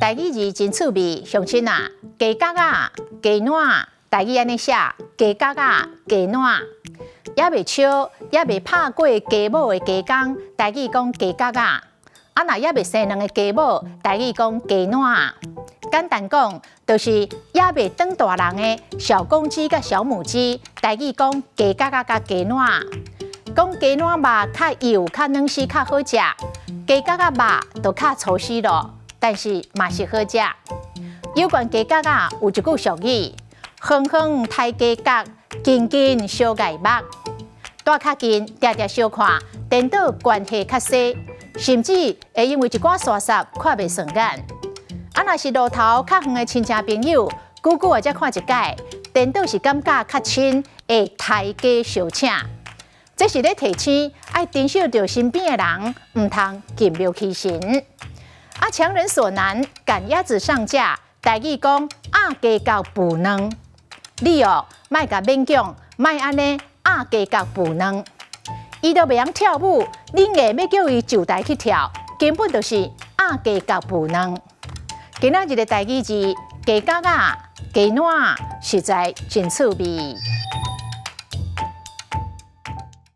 台语字真趣味，乡亲啊，鸡角啊，鸡卵，台语安尼写，鸡角啊，鸡卵，也袂笑，也袂拍过鸡母的鸡公，台语讲鸡角啊。啊，若也袂生两个鸡母，台语讲鸡卵。简单讲，就是也袂长大人的小公鸡甲小母鸡，台语讲鸡角啊甲鸡卵。讲鸡卵肉较幼、较软丝、较好食，鸡角啊肉就较粗丝咯。但是嘛是好食。有关鸡角啊，有一句俗语：远远睇鸡角，近近小眼目。带较近，定定小看，颠倒关系较细，甚至会因为一寡沙沙看袂顺眼。啊，若是路头较远的亲戚朋友，久久啊才看一摆，颠倒是感觉较亲，会抬价相请。这是咧提醒爱珍惜着身边的人，唔通见妙欺神。啊，强人所难，赶鸭子上架。台语讲压鸡角补卵，你哦，莫甲勉强，莫安尼压鸡角补卵。伊都袂晓跳舞，你硬要叫伊就台去跳，根本就是压鸡角补卵。今仔日的台语字，鸡角啊，鸡卵，实在真趣味。